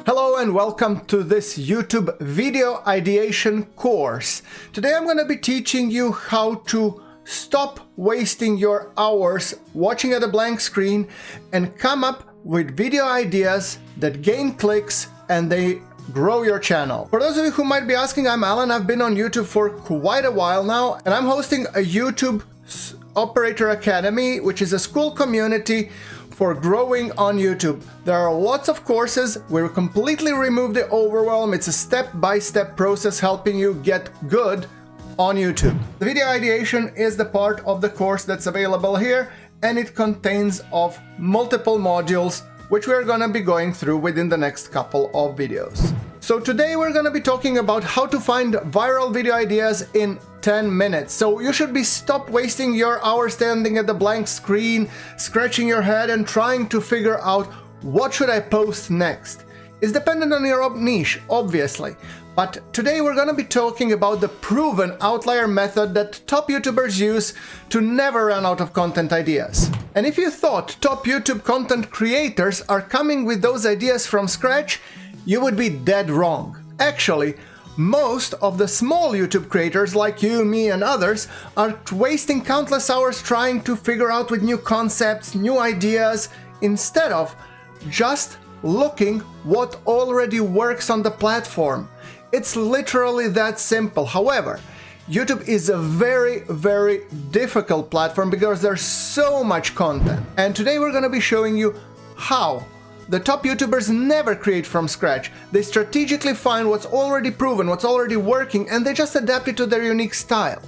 Hello and welcome to this YouTube video ideation course. Today I'm going to be teaching you how to stop wasting your hours watching at a blank screen and come up with video ideas that gain clicks and they grow your channel. For those of you who might be asking, I'm Alan. I've been on YouTube for quite a while now, and I'm hosting a YouTube Operator Academy, which is a school community for growing on YouTube. There are lots of courses. We completely remove the overwhelm. It's a step-by-step process helping you get good on YouTube. The video ideation is the part of the course that's available here, and it contains of multiple modules which we're going to be going through within the next couple of videos. So today we're going to be talking about how to find viral video ideas in 10 minutes. So you should stop wasting your hours standing at the blank screen, scratching your head and trying to figure out what should I post next. It's dependent on your niche, obviously. But today we're going to be talking about the proven outlier method that top YouTubers use to never run out of content ideas. And if you thought top YouTube content creators are coming with those ideas from scratch, you would be dead wrong. Actually, most of the small YouTube creators like you, me, and others are wasting countless hours trying to figure out with new concepts, new ideas, instead of just looking what already works on the platform. It's literally that simple. However, YouTube is a very, very difficult platform because there's so much content. And today we're going to be showing you how the top YouTubers never create from scratch. They strategically find what's already proven, what's already working, and they just adapt it to their unique style.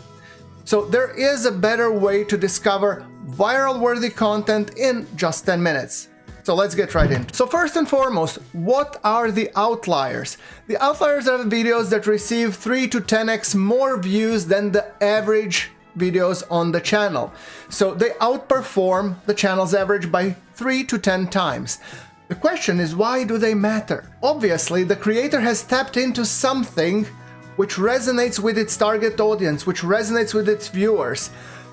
So there is a better way to discover viral-worthy content in just 10 minutes. So let's get right in. So first and foremost, what are the outliers? The outliers are the videos that receive 3 to 10x more views than the average videos on the channel. So they outperform the channel's average by 3 to 10 times. The question is, why do they matter? Obviously, the creator has tapped into something which resonates with its target audience, which resonates with its viewers.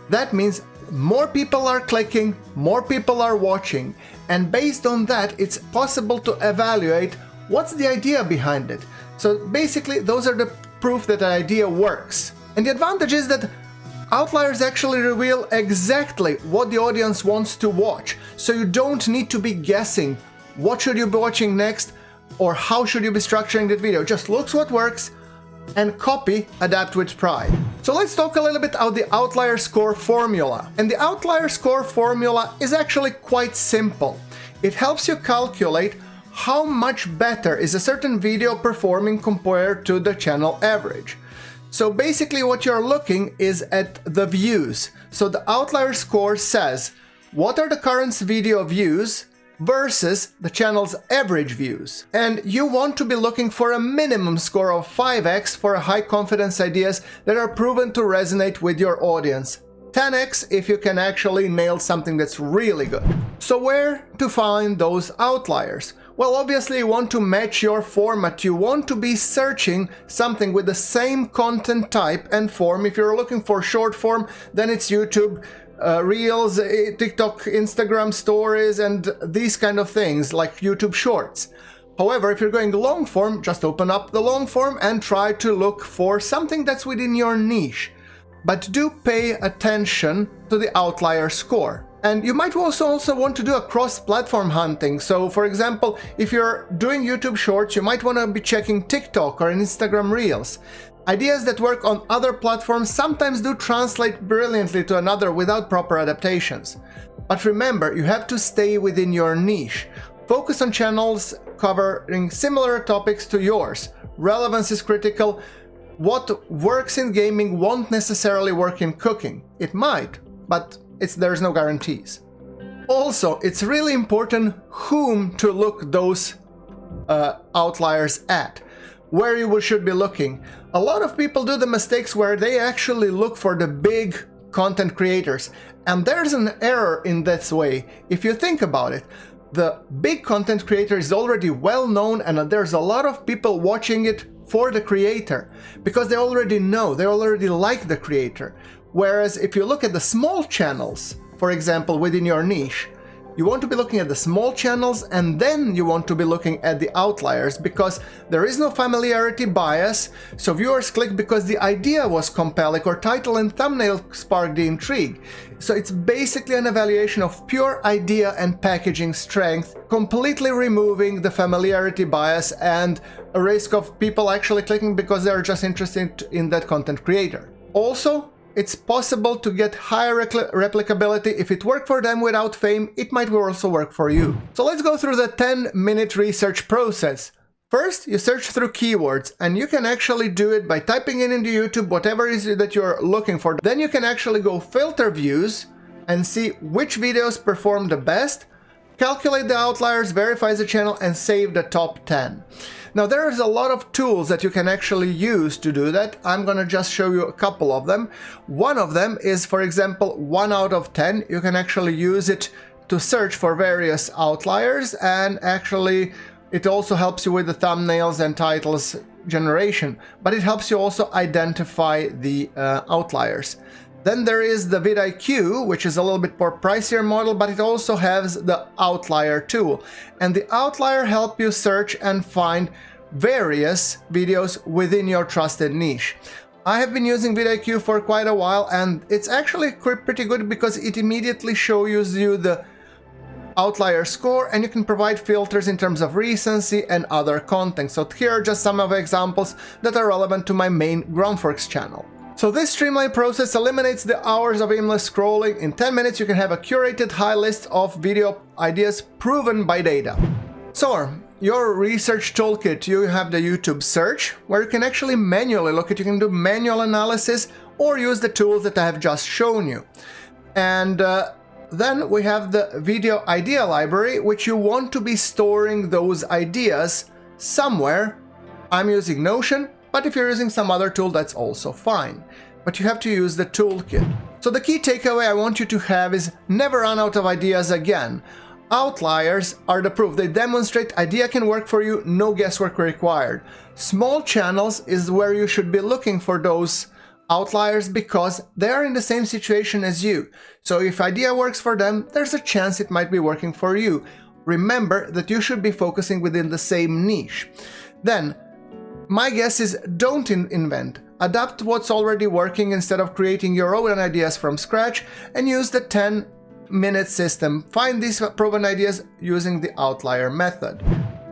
That means more people are clicking, more people are watching, and based on that, it's possible to evaluate what's the idea behind it. So basically, those are the proof that an idea works. And the advantage is that outliers actually reveal exactly what the audience wants to watch. So you don't need to be guessing what should you be watching next or how should you be structuring that video. Just look what works and copy, adapt with pride. So let's talk a little bit about the outlier score formula. And the outlier score formula is actually quite simple. It helps you calculate how much better is a certain video performing compared to the channel average. So basically what you're looking is at the views. So the outlier score says, what are the current video views versus the channel's average views. And you want to be looking for a minimum score of 5x for high confidence ideas that are proven to resonate with your audience. 10x if you can actually nail something that's really good. So where to find those outliers? Well, obviously you want to match your format. You want to be searching something with the same content type and form. If you're looking for short form, then it's YouTube, Reels, TikTok, Instagram stories, and these kind of things like YouTube Shorts. However, if you're going long form, just open up the long form and try to look for something that's within your niche. But do pay attention to the outlier score. And you might also want to do a cross-platform hunting. So for example, if you're doing YouTube Shorts, you might want to be checking TikTok or Instagram Reels. Ideas that work on other platforms sometimes do translate brilliantly to another without proper adaptations. But remember, you have to stay within your niche. Focus on channels covering similar topics to yours. Relevance is critical. What works in gaming won't necessarily work in cooking. It might, but there's no guarantees. Also, it's really important whom to look those outliers at. Where you should be looking. A lot of people do the mistakes where they actually look for the big content creators, and there's an error in this way. If you think about it, the big content creator is already well known and there's a lot of people watching it for the creator because they already know, they already like the creator. Whereas if you look at the small channels, for example, within your niche, You want to be looking at the small channels, and then you want to be looking at the outliers, because there is no familiarity bias, so viewers click because the idea was compelling or title and thumbnail sparked the intrigue. So it's basically an evaluation of pure idea and packaging strength, completely removing the familiarity bias and a risk of people actually clicking because they're just interested in that content creator. Also, it's possible to get higher replicability. If it worked for them without fame, it might also work for you. So let's go through the 10-minute research process. First, you search through keywords, and you can actually do it by typing in into YouTube whatever it is that you're looking for. Then you can actually go filter views and see which videos perform the best, calculate the outliers, verify the channel, and save the top 10. Now there's a lot of tools that you can actually use to do that. I'm gonna just show you a couple of them. One of them is, for example, 1 out of 10. You can actually use it to search for various outliers, and actually it also helps you with the thumbnails and titles generation, but it helps you also identify the outliers. Then there is the vidIQ, which is a little bit more pricier model, but it also has the Outlier tool. And the Outlier helps you search and find various videos within your trusted niche. I have been using vidIQ for quite a while, and it's actually pretty good because it immediately shows you the outlier score, and you can provide filters in terms of recency and other content. So here are just some of the examples that are relevant to my main Groundforks channel. So this streamlined process eliminates the hours of aimless scrolling. In 10 minutes you can have a curated high list of video ideas proven by data. So your research toolkit, you have the YouTube search, where you can actually manually look at, you can do manual analysis or use the tools that I have just shown you. And then we have the video idea library, which you want to be storing those ideas somewhere. I'm using Notion, but if you're using some other tool, that's also fine. But you have to use the toolkit. So the key takeaway I want you to have is never run out of ideas again. Outliers are the proof. They demonstrate idea can work for you, no guesswork required. Small channels is where you should be looking for those outliers because they are in the same situation as you. So if idea works for them, there's a chance it might be working for you. Remember that you should be focusing within the same niche. Then, my guess is don't invent. Adapt what's already working instead of creating your own ideas from scratch, and use the 10-minute system. Find these proven ideas using the outlier method.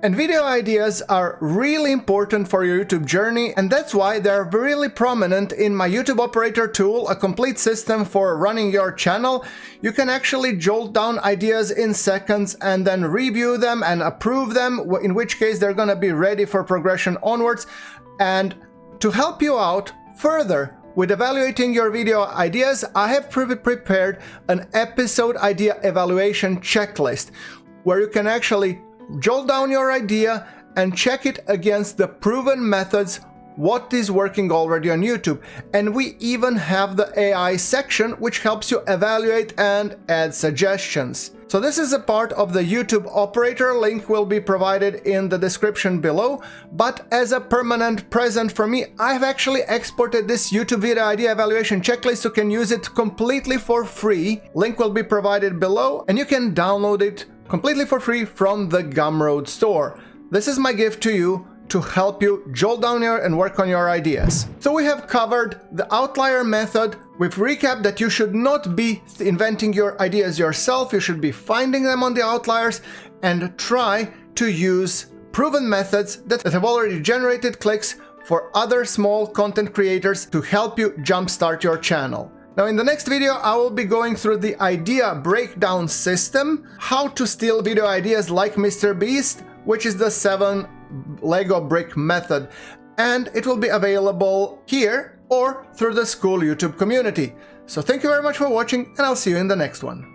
And video ideas are really important for your YouTube journey, and that's why they're really prominent in my YouTube operator tool, a complete system for running your channel. You can actually jolt down ideas in seconds and then review them and approve them, in which case they're gonna be ready for progression onwards. And to help you out further with evaluating your video ideas, I have prepared an episode idea evaluation checklist where you can actually jolt down your idea and check it against the proven methods, what is working already on YouTube. And we even have the AI section which helps you evaluate and add suggestions. So this is a part of the YouTube operator. Link will be provided in the description below, but as a permanent present for me, I've actually exported this YouTube video idea evaluation checklist so you can use it completely for free. Link will be provided below, and you can download it completely for free from the Gumroad store. This is my gift to you to help you jolt down and work on your ideas. So we have covered the outlier method. We've recapped that you should not be inventing your ideas yourself. You should be finding them on the outliers and try to use proven methods that have already generated clicks for other small content creators to help you jumpstart your channel. Now in the next video, I will be going through the idea breakdown system, how to steal video ideas like Mr. Beast, which is the 7 Lego brick method, and it will be available here or through the Skool YouTube community. So thank you very much for watching, and I'll see you in the next one.